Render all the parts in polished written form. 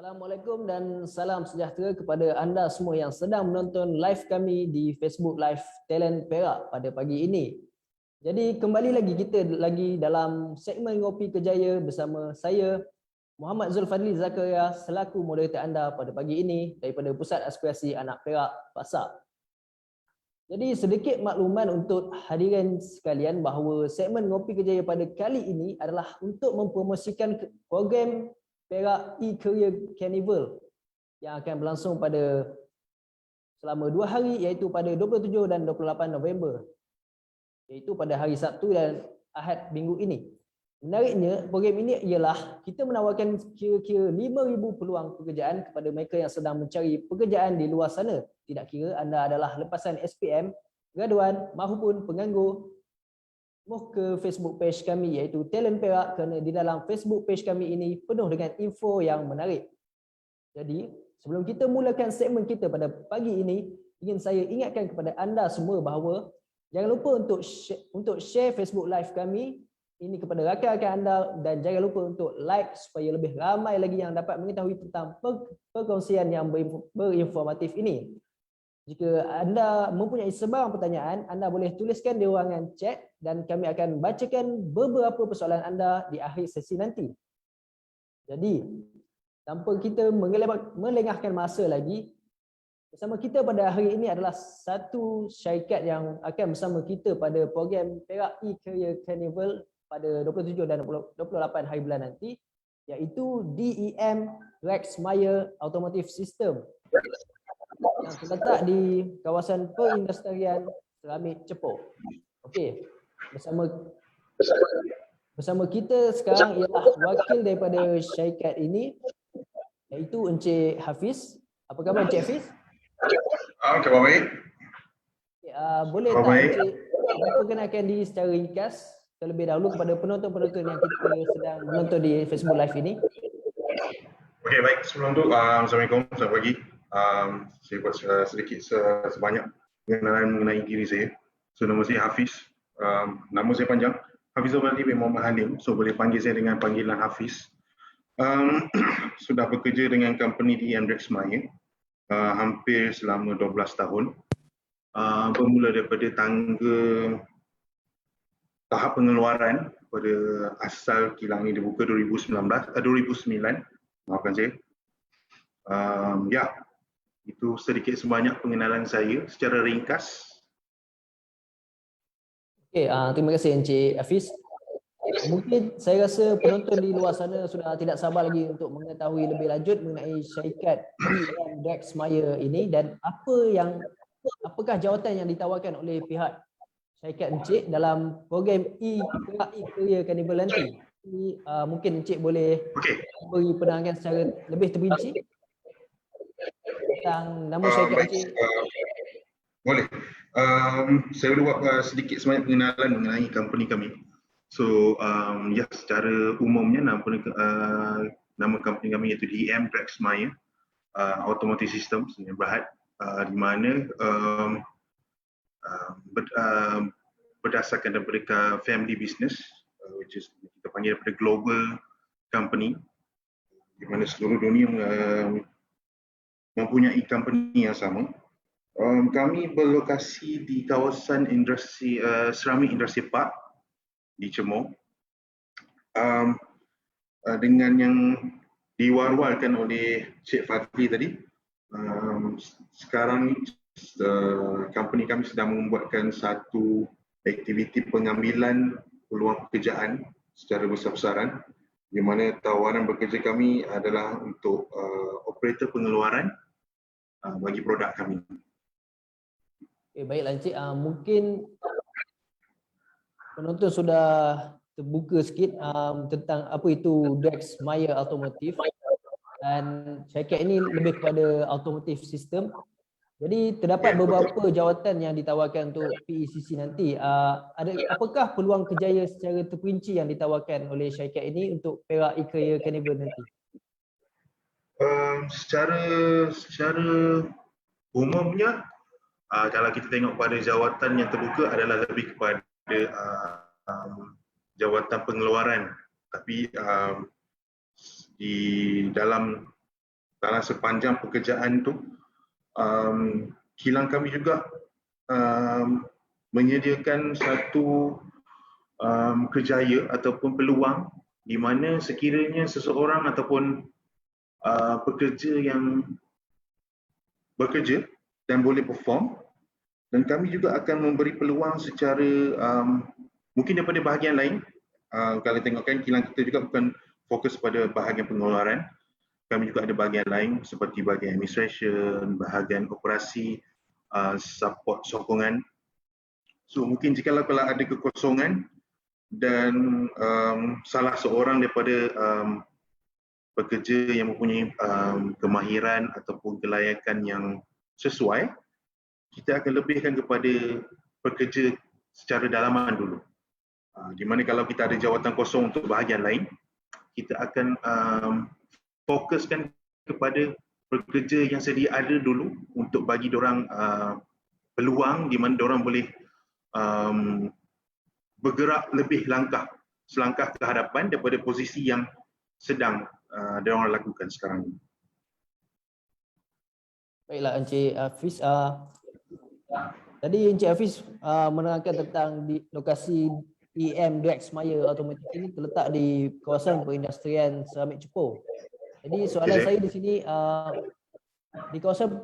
Assalamualaikum dan salam sejahtera kepada anda semua yang sedang menonton live kami di Facebook Live Talent Perak pada pagi ini. Jadi kembali lagi kita dalam segmen Ngopi Kejaya bersama saya Muhammad Zulfadli Zakaria selaku moderator anda pada pagi ini daripada Pusat Aspirasi Anak Perak Pasar. Jadi sedikit makluman untuk hadirin sekalian bahawa segmen Ngopi Kejaya pada kali ini adalah untuk mempromosikan program Perak E-Career Carnival yang akan berlangsung pada selama 2 hari iaitu pada 27 dan 28 November iaitu pada hari Sabtu dan Ahad minggu ini. Menariknya program ini ialah kita menawarkan kira-kira 5,000 peluang pekerjaan kepada mereka yang sedang mencari pekerjaan di luar sana, tidak kira anda adalah lepasan SPM, graduan maupun penganggur. Ke Facebook page kami iaitu Talent Perak kerana di dalam Facebook page kami ini penuh dengan info yang menarik. Jadi, sebelum kita mulakan segmen kita pada pagi ini, ingin saya ingatkan kepada anda semua bahawa jangan lupa untuk share Facebook Live kami ini kepada rakan-rakan anda dan jangan lupa untuk like supaya lebih ramai lagi yang dapat mengetahui tentang perkongsian yang berinformatif ini. Jika anda mempunyai sebarang pertanyaan, anda boleh tuliskan di ruangan chat dan kami akan bacakan beberapa persoalan anda di akhir sesi nanti. Jadi, tanpa kita melengahkan masa lagi, bersama kita pada hari ini adalah satu syarikat yang akan bersama kita pada program Perak E-Career Carnival pada 27 dan 28 hari bulan nanti, iaitu DEM Rex Meyer Automotive System yang terletak di kawasan perindustrian Seramik Cepoh. Okey, bersama kita sekarang ialah wakil daripada syarikat ini iaitu Encik Hafiz. Apa khabar Encik Hafiz? Khabar baik. Boleh tak Encik memperkenalkan diri secara ringkas terlebih dahulu kepada penonton-penonton yang kita sedang menonton di Facebook Live ini? Okey, baik. Sebelum tu, Assalamualaikum, selamat pagi. Saya buat sedikit sebanyak pengenalan mengenai diri saya. So, nama saya Hafiz. Nama saya panjang, Hafiz Zulfadli bin Muhammad Halim. So, boleh panggil saya dengan panggilan Hafiz. Sudah bekerja dengan company DEM Rex Meyer hampir selama 12 tahun. Bermula daripada tahap pengeluaran pada asal kilang ini dibuka 2009. Maafkan saya. Itu sedikit sebanyak pengenalan saya secara ringkas. Okey, terima kasih Encik Hafiz. Mungkin saya rasa penonton di luar sana sudah tidak sabar lagi untuk mengetahui lebih lanjut mengenai syarikat DEM Rex Meyer ini dan apakah jawatan yang ditawarkan oleh pihak syarikat Encik dalam program E-Career Carnival nanti. Mungkin Encik boleh beri penerangan secara lebih terperinci tentang nama syarikat Encik. Boleh. Saya boleh buat sedikit sebanyak pengenalan mengenai company kami. So, secara umumnya nama company kami iaitu DEM Rex Meyer Automotive Systems Berhad, di mana berdasarkan daripada family business, which is kita panggil daripada global company, di mana seluruh dunia mempunyai company yang sama. Kami berlokasi di kawasan industri Seramik Industri Park di Cemor. Dengan yang diwar-warkan oleh Cik Fadli tadi, sekarang ni company kami sedang membuatkan satu aktiviti pengambilan peluang pekerjaan secara besar-besaran, di mana tawaran bekerja kami adalah untuk operator pengeluaran bagi produk kami. Baiklah Encik, mungkin penonton sudah terbuka sikit tentang apa itu Dex Maya Automotive, dan syarikat ini lebih kepada automotive system. Jadi terdapat beberapa jawatan yang ditawarkan untuk PECC nanti. Apakah peluang kerjaya secara terperinci yang ditawarkan oleh syarikat ini untuk Perak E-Career Carnival nanti? Secara umumnya, kalau kita tengok pada jawatan yang terbuka adalah lebih kepada jawatan pengeluaran, tapi di dalam sepanjang pekerjaan tu, kilang kami juga menyediakan satu kerjaya ataupun peluang di mana sekiranya seseorang ataupun pekerja yang bekerja dan boleh perform, dan kami juga akan memberi peluang secara mungkin daripada bahagian lain. Kalau tengokkan kilang kita juga bukan fokus pada bahagian pengeluaran, kami juga ada bahagian lain seperti bahagian administration, bahagian operasi, support sokongan. So mungkin jika kalau ada kekosongan dan salah seorang daripada pekerja yang mempunyai kemahiran ataupun kelayakan yang sesuai, kita akan lebihkan kepada pekerja secara dalaman dulu. Di mana kalau kita ada jawatan kosong untuk bahagian lain, kita akan fokuskan kepada pekerja yang sedia ada dulu untuk bagi diorang peluang di mana diorang boleh bergerak lebih selangkah ke hadapan daripada posisi yang sedang diorang lakukan sekarang ini. Baiklah Encik Hafiz. Tadi Encik Hafiz menerangkan tentang di lokasi EM Dex Maya Automotive ini terletak di kawasan perindustrian Seramik Cepoh. Jadi soalan saya di sini, di kawasan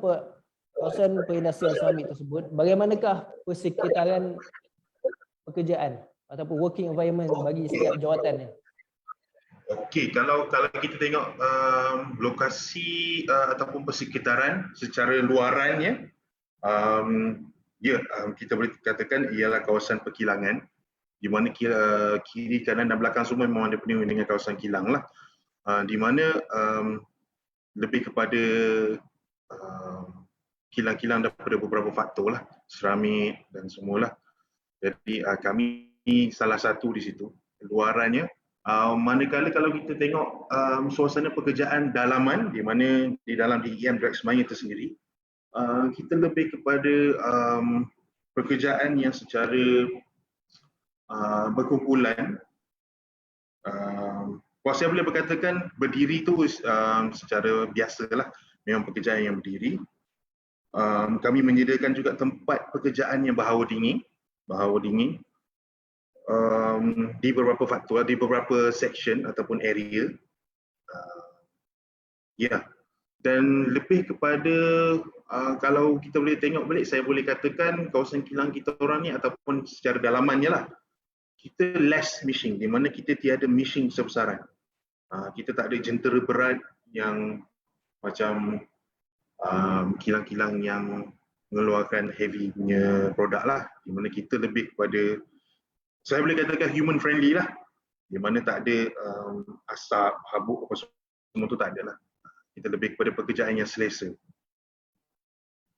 perindustrian Seramik tersebut, bagaimanakah persekitaran pekerjaan ataupun working environment bagi setiap jawatannya? Okey, kalau kita tengok lokasi ataupun persekitaran secara luarannya, kita boleh katakan ialah kawasan perkilangan, di mana kiri, kanan dan belakang semua memang dipenuhi dengan kawasan kilang lah. Di mana lebih kepada kilang-kilang daripada beberapa faktor lah, seramik dan semualah. Jadi kami salah satu di situ. Luarannya, manakala kalau kita tengok suasana pekerjaan dalaman, di mana di dalam DEM Dex Maya itu sendiri, kita lebih kepada pekerjaan yang secara berkumpulan. Saya boleh berkatakan berdiri tu secara biasalah, memang pekerjaan yang berdiri. Kami menyediakan juga tempat pekerjaan yang berhawa dingin di beberapa faktor, di beberapa section ataupun area. Dan lebih kepada kalau kita boleh tengok balik, saya boleh katakan kawasan kilang kita orang ni ataupun secara dalamannya lah, kita less mishing, di mana kita tiada mishing besar-besaran. Kita tak ada jentera berat yang macam kilang-kilang yang mengeluarkan heavy punya produk lah, di mana kita lebih kepada, saya boleh katakan human friendly lah, di mana tak ada asap, habuk apa semua tu tak ada lah. Kita lebih kepada pekerjaan yang selesa.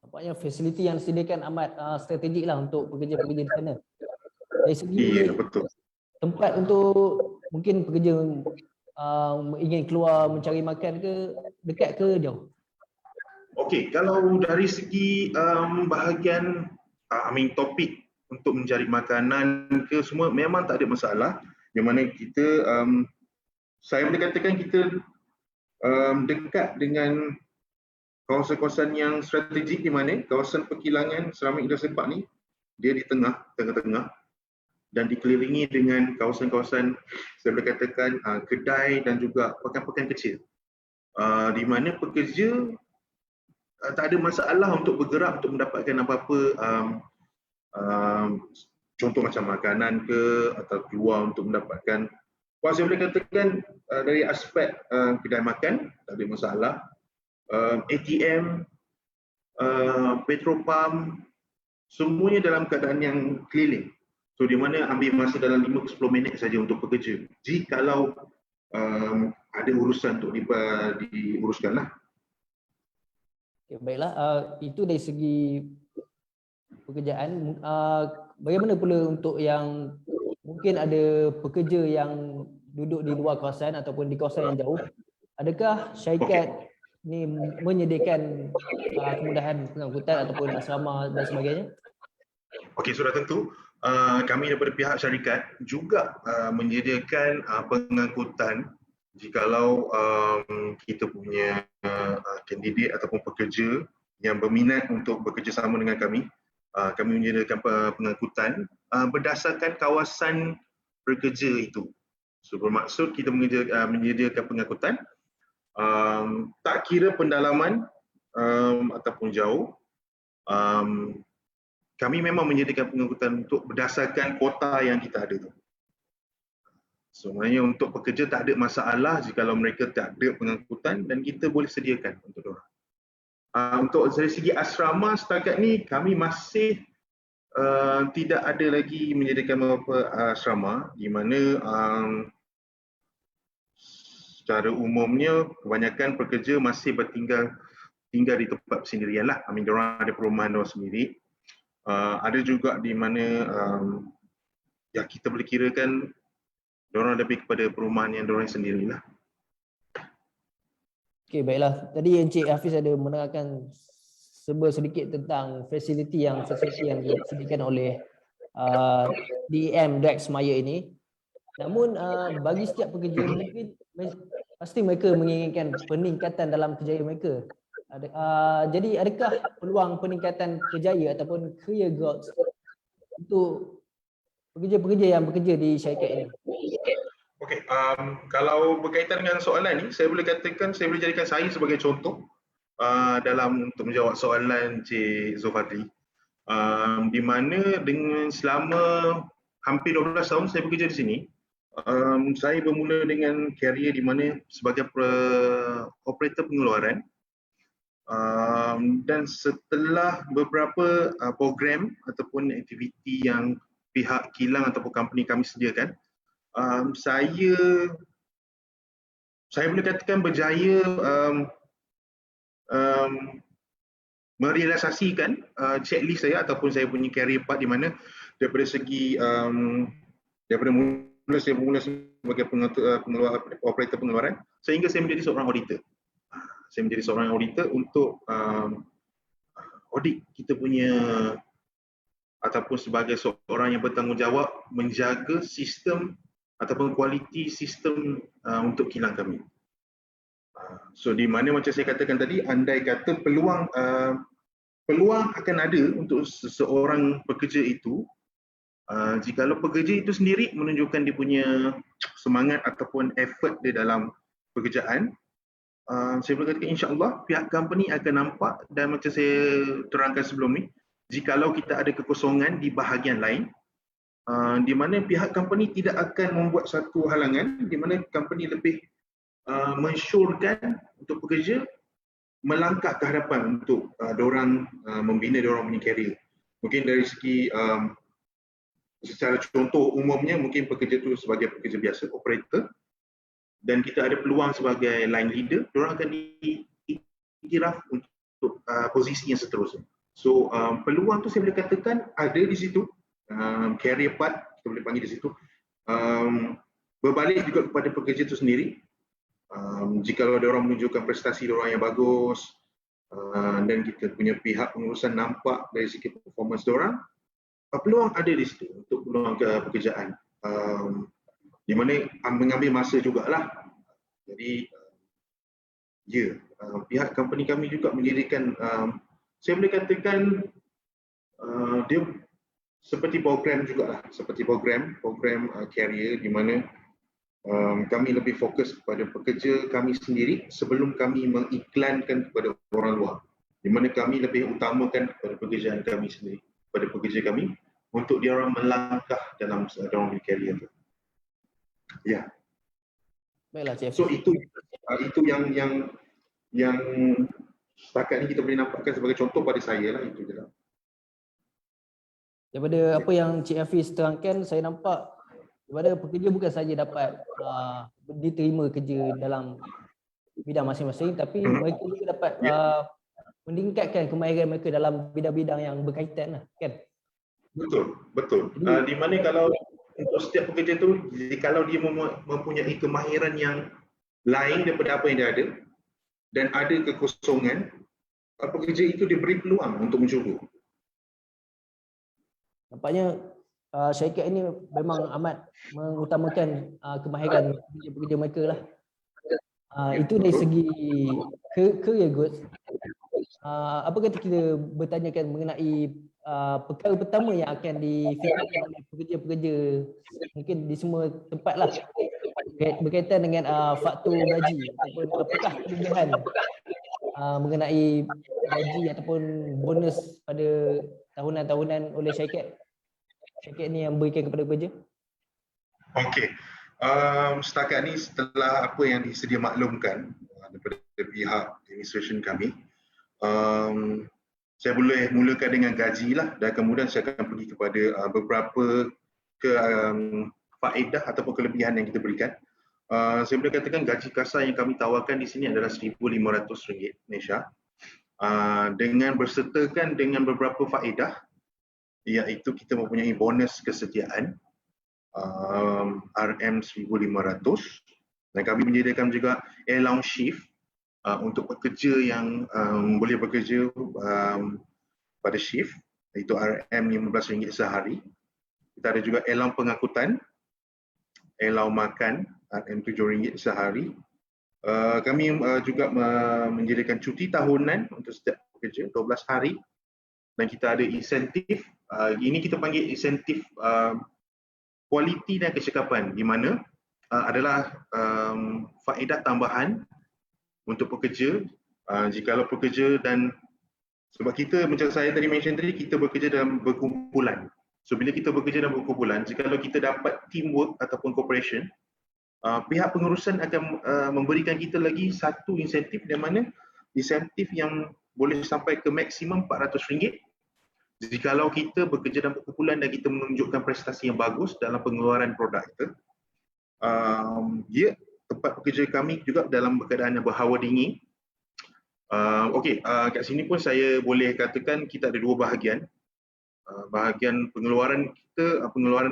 Nampaknya fasiliti yang disediakan amat strategik lah untuk pekerja-pekerja di sana. Dari segi betul. Tempat untuk mungkin pekerja ingin keluar mencari makan ke, dekat ke jauh? Okey, kalau dari segi bahagian topik untuk mencari makanan ke semua memang tak ada masalah. Di mana kita, saya boleh katakan kita dekat dengan kawasan-kawasan yang strategik di mana kawasan perkilangan Seramik dan Sepak ni dia di tengah-tengah dan dikelilingi dengan kawasan-kawasan saya boleh katakan kedai dan juga pekan-pekan kecil. Di mana pekerja tak ada masalah untuk bergerak untuk mendapatkan apa-apa contoh macam makanan ke atau keluar untuk mendapatkan saya boleh katakan dari aspek kedai makan tak ada masalah, ATM, petrol semuanya dalam keadaan yang keliling. So di mana ambil masa dalam 5 ke 10 minit saja untuk pekerja. Jikalau ada urusan untuk diuruskan lah. Okay, baiklah, itu dari segi pekerjaan. Bagaimana pula untuk yang mungkin ada pekerja yang duduk di luar kawasan ataupun di kawasan yang jauh? Adakah syarikat ni menyediakan kemudahan pengangkutan ataupun asrama dan sebagainya? Okey, sudah tentu. Kami daripada pihak syarikat juga menyediakan pengangkutan jikalau kita punya kandidat ataupun pekerja yang berminat untuk bekerjasama dengan kami. Kami menyediakan pengangkutan berdasarkan kawasan pekerja itu. So bermaksud kita menyediakan pengangkutan tak kira pendalaman ataupun jauh. Kami memang menyediakan pengangkutan untuk berdasarkan kota yang kita ada tu. Sebenarnya untuk pekerja tak ada masalah jikalau mereka tak ada pengangkutan dan kita boleh sediakan untuk mereka. Untuk dari segi asrama setakat ni kami masih tidak ada lagi menyediakan beberapa asrama di mana secara umumnya kebanyakan pekerja masih tinggal di tempat persendirian lah. Diorang ada perumahan diorang sendiri. Ada juga di mana yang kita boleh kirakan diorang lebih kepada perumahan yang diorang sendirilah. Okey, baiklah. Tadi Encik Hafiz ada menerangkan sedikit tentang fasiliti yang disediakan oleh DEM Dex Maya ini. Namun bagi setiap pekerja mungkin pasti mereka menginginkan peningkatan dalam kerjaya mereka. Jadi adakah peluang peningkatan kerjaya ataupun career growth untuk pekerja-pekerja yang bekerja di syarikat ini? Okey, kalau berkaitan dengan soalan ni, saya boleh jadikan saya sebagai contoh dalam untuk menjawab soalan Cik Zulfadli. Di mana dengan selama hampir 12 tahun saya bekerja di sini, saya bermula dengan karier di mana sebagai operator pengeluaran. Dan setelah beberapa program ataupun aktiviti yang pihak kilang ataupun company kami sediakan, saya boleh katakan berjaya merealisasikan checklist saya ataupun saya punya career path di mana daripada segi daripada mula saya bermula sebagai operator pengeluaran sehingga saya menjadi seorang auditor. Saya menjadi seorang auditor untuk audit kita punya ataupun sebagai seorang yang bertanggungjawab menjaga sistem ataupun kualiti sistem untuk kilang kami. So di mana macam saya katakan tadi, andai kata peluang akan ada untuk seseorang pekerja itu, jikalau pekerja itu sendiri menunjukkan dia punya semangat ataupun effort dia dalam pekerjaan, saya boleh katakan insya-Allah pihak company akan nampak. Dan macam saya terangkan sebelum ni, jikalau kita ada kekosongan di bahagian lain, di mana pihak company tidak akan membuat satu halangan, di mana company lebih mensyorkan untuk pekerja melangkah ke hadapan untuk diorang membina diorang punya career. Mungkin dari segi secara contoh umumnya mungkin pekerja tu sebagai pekerja biasa, operator, dan kita ada peluang sebagai line leader, diorang akan diiktiraf untuk posisi yang seterusnya. So peluang tu saya boleh katakan ada di situ, career path kita boleh panggil di situ. Berbalik juga kepada pekerja itu sendiri. Jika ada orang menunjukkan prestasi diorang yang bagus dan kita punya pihak pengurusan nampak dari segi performance diorang, peluang ada di situ untuk peluang ke pekerjaan. Di mana mengambil masa jugalah. Jadi Ya, pihak company kami juga menyediakan, saya boleh katakan dia seperti program jugalah, seperti program career di mana kami lebih fokus kepada pekerja kami sendiri sebelum kami mengiklankan kepada orang luar. Di mana kami lebih utamakan kepada pekerjaan kami sendiri, pada pekerja kami untuk dia orang melangkah dalam dalam career itu. Ya. Baiklah Cik So Hafiz. itu yang setakat ni kita boleh nampakkan sebagai contoh pada saya lah, itu je lah. Daripada apa yang Cik Hafiz terangkan, saya nampak daripada pekerja bukan saja dapat diterima kerja dalam bidang masing-masing, tapi mereka juga dapat meningkatkan kemahiran mereka dalam bidang-bidang yang berkaitan lah, kan? Betul. Di mana kalau untuk setiap pekerja tu, kalau dia mempunyai kemahiran yang lain daripada apa yang dia ada dan ada kekosongan, pekerja itu diberi peluang untuk mencuba. Nampaknya syarikat ini memang amat mengutamakan kemahiran pekerja mereka lah. Itu dari segi career growth. Apa kata kita bertanyakan mengenai perkara pertama yang akan difikirkan oleh pekerja-pekerja mungkin di semua tempat lah, berkaitan dengan faktor gaji ataupun apakah kelebihan mengenai gaji ataupun bonus pada tahunan-tahunan oleh syarikat ni yang berikan kepada pekerja? Okey. Setakat ni setelah apa yang disedia maklumkan daripada pihak administration kami, saya boleh mulakan dengan gaji lah, dan kemudian saya akan pergi kepada beberapa faedah ataupun kelebihan yang kita berikan. Saya boleh katakan gaji kasar yang kami tawarkan di sini adalah RM1,500 Malaysia, dengan bersertakan dengan beberapa faedah, iaitu kita mempunyai bonus kesetiaan RM1,500, dan kami menyediakan juga allowance shift untuk pekerja yang boleh bekerja pada shift, iaitu RM15 sehari. Kita ada juga allowance pengangkutan, allowance makan RM7 sehari. Kami juga menyediakan cuti tahunan untuk setiap pekerja 12 hari, dan kita ada insentif. Ini kita panggil insentif kualiti dan kecekapan, di mana adalah faedah tambahan untuk pekerja jikalau pekerja, dan sebab kita macam saya tadi mention tadi, kita bekerja dalam berkumpulan. So bila kita bekerja dalam berkumpulan, jikalau kita dapat teamwork ataupun cooperation, pihak pengurusan akan memberikan kita lagi satu insentif, di mana insentif yang boleh sampai ke maksimum RM400 jikalau kita bekerja dalam perkumpulan dan kita menunjukkan prestasi yang bagus dalam pengeluaran produk kita. Tempat pekerja kami juga dalam keadaan yang berhawa dingin. Kat sini pun saya boleh katakan kita ada dua bahagian. Bahagian pengeluaran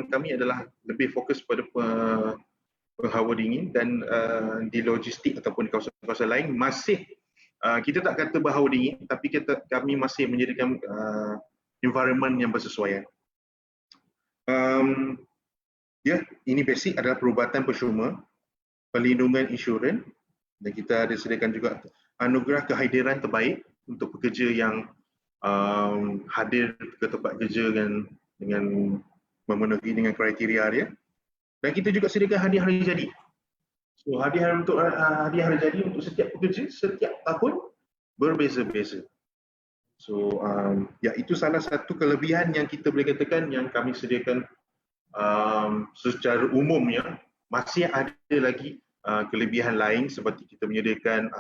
kami adalah lebih fokus pada hawa dingin, dan di logistik ataupun kawasan-kawasan lain masih kita tak kata berhawa dingin, tapi kami masih menyediakan environment yang bersesuaian. Ini basic adalah perubatan percuma, perlindungan insurans, dan kita ada sediakan juga anugerah kehadiran terbaik untuk pekerja yang hadir ke tempat kerja dengan memenuhi dengan kriteria dia. Dan kita juga sediakan hadiah hari jadi. So hadiah hari jadi untuk setiap pekerja setiap tahun berbeza-beza. So itu salah satu kelebihan yang kita boleh katakan yang kami sediakan secara umumnya. Masih ada lagi kelebihan lain seperti kita menyediakan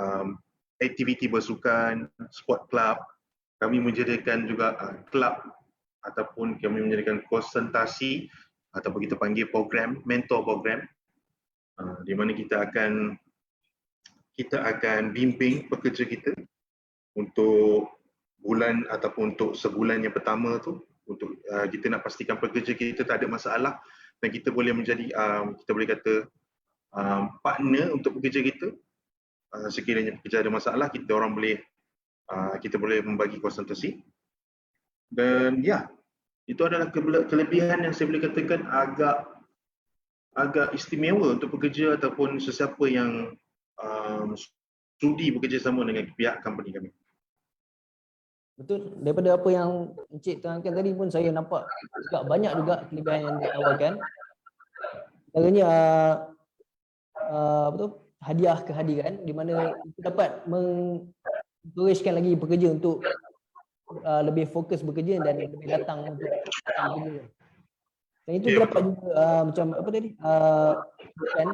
aktiviti bersukan, sport club. Kami menyediakan juga club ataupun kami menyediakan konsultasi ataupun kita panggil program, mentor program, di mana kita akan bimbing pekerja kita untuk bulan ataupun untuk sebulan yang pertama tu, untuk kita nak pastikan pekerja kita tak ada masalah, dan kita boleh menjadi kita boleh kata partner untuk pekerja kita. Sekiranya pekerja ada masalah, kita boleh membagi konsultasi. Dan itu adalah kelebihan yang saya boleh katakan agak istimewa untuk pekerja ataupun sesiapa yang sudi bekerjasama dengan pihak company kami. Betul, daripada apa yang Encik terangkan tadi pun saya nampak juga banyak juga kelebihan yang ditawarkan. Antaranya apa tu, hadiah kehadiran di mana kita dapat mengencouragekan lagi pekerja untuk lebih fokus bekerja dan lebih datang untuk bekerja. Dan itu Ya, dapat betul. juga macam apa tadi, sukan,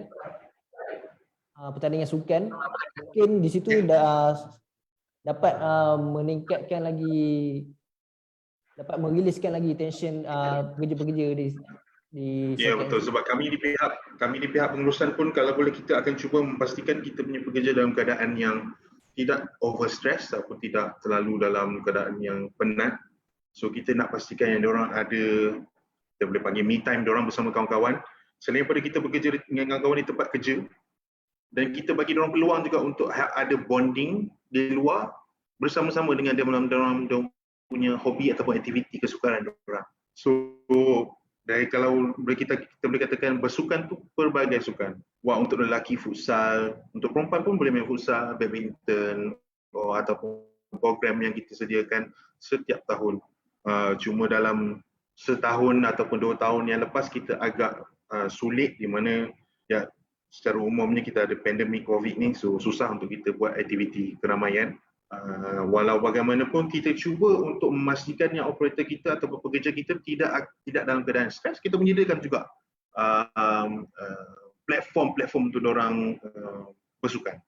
pertandingan sukan, mungkin di situ dapat meningkatkan lagi, dapat meriliskan lagi tension pekerja-pekerja di Ya, syarikat betul. Encik. Sebab kami di pihak pengurusan pun kalau boleh kita akan cuba memastikan kita punya pekerja dalam keadaan yang tidak overstress ataupun tidak terlalu dalam keadaan yang penat. So kita nak pastikan yang diorang ada, kita boleh panggil me time diorang bersama kawan-kawan. Selain daripada kita bekerja dengan kawan-kawan di tempat kerja, dan kita bagi diorang peluang juga untuk ada bonding di luar bersama-sama dengan diorang punya hobi ataupun aktiviti kesukaran diorang. So dari kalau kita boleh katakan bersukan tu pelbagai sukan. Wah, untuk lelaki futsal, untuk perempuan pun boleh main futsal, badminton ataupun program yang kita sediakan setiap tahun. Cuma dalam setahun ataupun 2 tahun yang lepas kita agak sulit di mana ya secara umumnya kita ada pandemik COVID ni, so susah untuk kita buat aktiviti keramaian. Walau bagaimanapun kita cuba untuk memastikan yang operator kita atau pekerja kita tidak dalam keadaan stres, kita menyediakan juga platform untuk orang bersukan.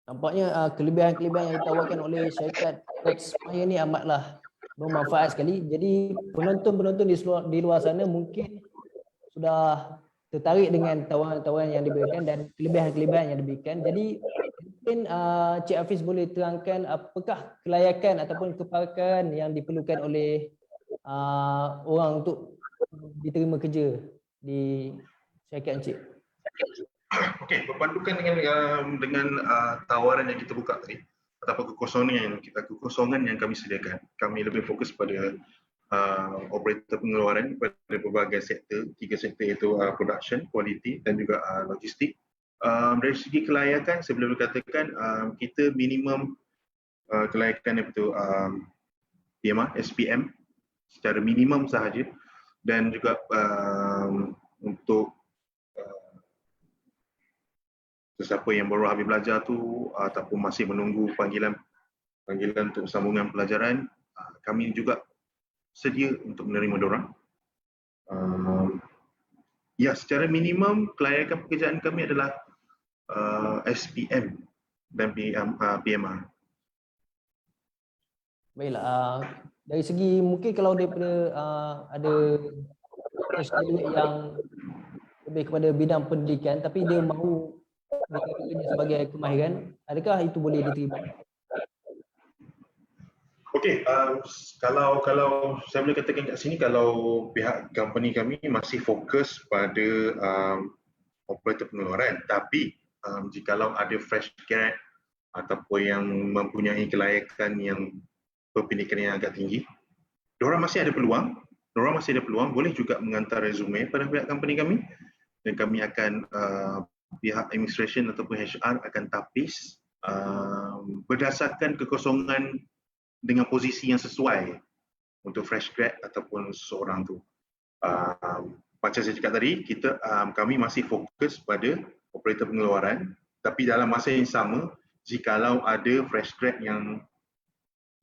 Nampaknya kelebihan-kelebihan yang ditawarkan oleh syarikat Xpire ni amatlah bermanfaat sekali. Jadi penonton-penonton di luar sana mungkin sudah tertarik dengan tawaran-tawaran yang diberikan dan kelebihan-kelebihan yang diberikan. Jadi mungkin Cik Hafiz boleh terangkan apakah kelayakan ataupun kepakaran yang diperlukan oleh orang untuk diterima kerja di syarikat Encik. Okey, berpandukan dengan tawaran yang kita buka tadi ataupun kekosongan yang kami sediakan. Kami lebih fokus pada operator pengeluaran pada berbagai sektor, 3 sektor iaitu production, quality dan juga logistik. Dari segi kelayakan, saya boleh katakan kita minimum kelayakan iaitu PMR, SPM secara minimum sahaja, dan juga untuk sesiapa yang baru habis belajar tu ataupun masih menunggu panggilan untuk sambungan pelajaran, kami juga sedia untuk menerima diorang. Ya, secara minimum kelayakan pekerjaan kami adalah SPM dan PMR. Baiklah, dari segi mungkin kalau daripada ada fresh graduate yang lebih kepada bidang pendidikan tapi dia mahu dikatakan sebagai kemahiran, adakah itu boleh diterima? Okey, kalau saya boleh katakan kat sini, kalau pihak company kami masih fokus pada operator pengeluaran, tapi jikalau ada fresh grad ataupun yang mempunyai kelayakan yang berpendidikan yang agak tinggi, diorang masih ada peluang, boleh juga menghantar resume pada pihak company kami dan kami akan pihak administration ataupun HR akan tapis berdasarkan kekosongan dengan posisi yang sesuai untuk fresh grad ataupun seseorang tu. Macam saya cakap tadi, kami masih fokus pada operator pengeluaran, tapi dalam masa yang sama, jikalau ada fresh grad yang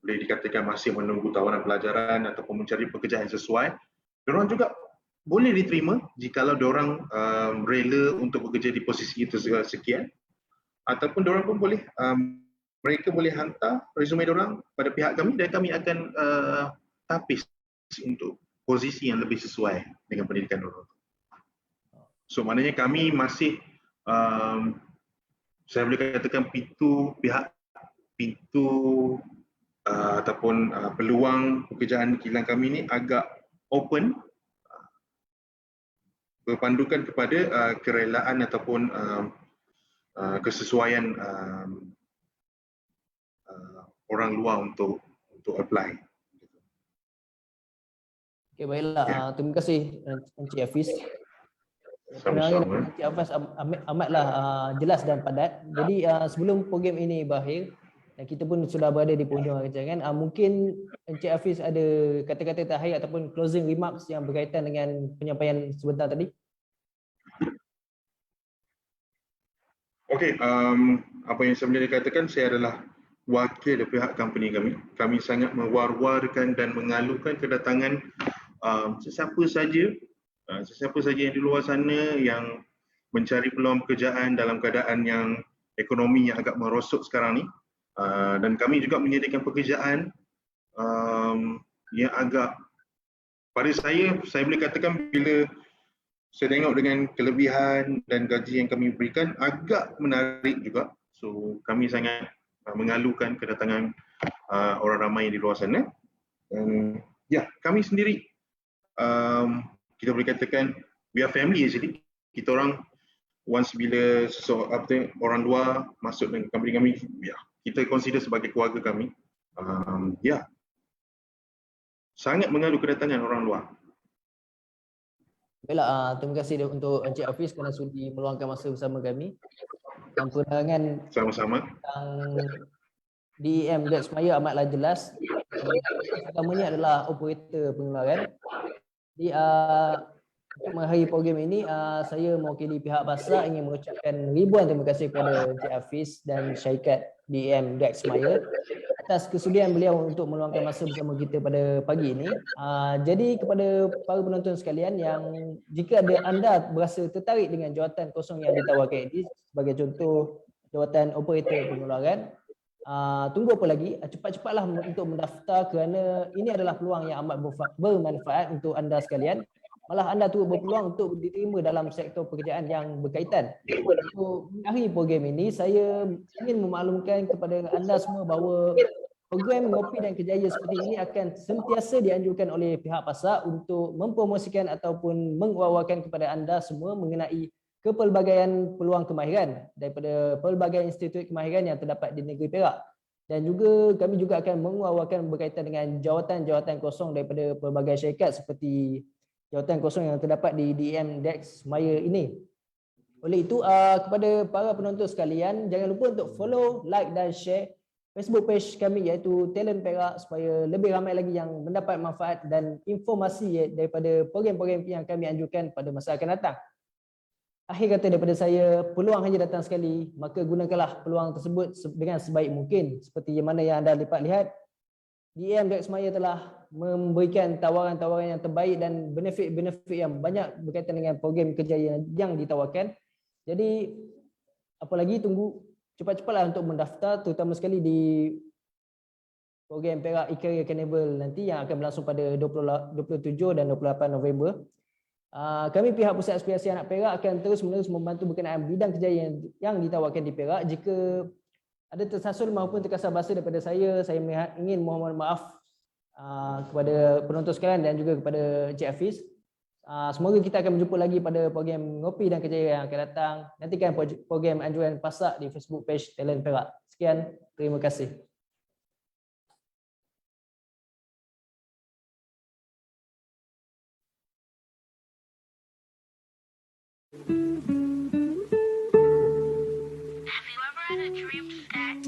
boleh dikatakan masih menunggu tawaran pelajaran ataupun mencari pekerjaan yang sesuai, diorang juga boleh diterima jikalau diorang rela untuk bekerja di posisi itu sekian, ataupun diorang pun boleh mereka boleh hantar resume diorang pada pihak kami dan kami akan tapis untuk posisi yang lebih sesuai dengan pendidikan diorang. So maknanya kami masih saya boleh katakan pintu ataupun peluang pekerjaan kilang kami ni agak open, berpandukan kepada kerelaan ataupun kesesuaian orang luar untuk apply. Okey, baiklah. Terima kasih Encik Hafiz. Penerangan Sama-sama. Encik Hafiz amatlah jelas dan padat. Jadi sebelum program ini berakhir dan kita pun sudah berada di penghujung rancangan, mungkin Encik Hafiz ada kata-kata terakhir ataupun closing remarks yang berkaitan dengan penyampaian sebentar tadi. Okey, apa yang saya boleh katakan, saya adalah wakil dari pihak company kami. Kami sangat mewar-warkan dan mengalukan kedatangan sesiapa saja yang di luar sana yang mencari peluang pekerjaan dalam keadaan yang ekonomi yang agak merosot sekarang ni. Dan kami juga menyediakan pekerjaan yang agak, pada saya boleh katakan bila saya tengok dengan kelebihan dan gaji yang kami berikan agak menarik juga. So kami sangat mengalukan kedatangan orang ramai di luar sana. Dan ya, kami sendiri kita boleh katakan we are family actually. Kita orang once bila orang luar masuk dengan company kami, ya, kita consider sebagai keluarga kami. Ya, sangat mengalu kedatangan orang luar. Baiklah, terima kasih untuk Encik Hafiz kerana sudi meluangkan masa bersama kami. Dan penerangan Sama-sama. tentang DEM Dex Maya amatlah jelas. Pertama ni adalah operator pengeluaran. Jadi untuk mengakhiri program ini, saya mewakili pihak BASA ingin mengucapkan ribuan terima kasih kepada Encik Hafiz dan syarikat DEM Dex Maya atas kesudian beliau untuk meluangkan masa bersama kita pada pagi ini. Jadi kepada para penonton sekalian, yang jika ada anda berasa tertarik dengan jawatan kosong yang ditawarkan ini, sebagai contoh jawatan operator pengeluaran, tunggu apa lagi, cepat-cepatlah untuk mendaftar kerana ini adalah peluang yang amat bermanfaat untuk anda sekalian. Malah anda turut berpeluang untuk diterima dalam sektor pekerjaan yang berkaitan. Untuk mengakhiri program ini, saya ingin memaklumkan kepada anda semua bahawa program Ngopi dan Kejaya seperti ini akan sentiasa dianjurkan oleh pihak PASA untuk mempromosikan ataupun menguat-uatkan kepada anda semua mengenai kepelbagaian peluang kemahiran daripada pelbagai institut kemahiran yang terdapat di negeri Perak. Dan juga kami juga akan menguat-uatkan berkaitan dengan jawatan-jawatan kosong daripada pelbagai syarikat seperti jawatan kosong yang terdapat di DEM Dex Maya ini. Oleh itu, kepada para penonton sekalian, jangan lupa untuk follow, like dan share Facebook page kami iaitu Talent Perak supaya lebih ramai lagi yang mendapat manfaat dan informasi daripada program-program yang kami anjurkan pada masa akan datang. Akhir kata daripada saya, peluang hanya datang sekali, maka gunakanlah peluang tersebut dengan sebaik mungkin. Seperti yang mana yang anda dapat lihat, DEM Dex Maya telah memberikan tawaran-tawaran yang terbaik dan benefit-benefit yang banyak berkaitan dengan program kerja yang ditawarkan. Jadi apa lagi, tunggu cepat-cepatlah untuk mendaftar, terutama sekali di program Perak E-Career Carnival nanti yang akan berlangsung pada 27 dan 28 November. Kami pihak Pusat Aspirasi Anak Perak akan terus-menerus membantu berkenaan bidang kerja yang ditawarkan di Perak. Jika ada tersasul maupun terkasar bahasa daripada saya ingin mohon maaf kepada penonton sekalian dan juga kepada Encik Hafiz. Semoga kita akan berjumpa lagi pada program Ngopi dan Kejaya yang akan datang. Nantikan program anjuran PASA di Facebook page Talent Perak. Sekian, terima kasih. Have you ever had a dream that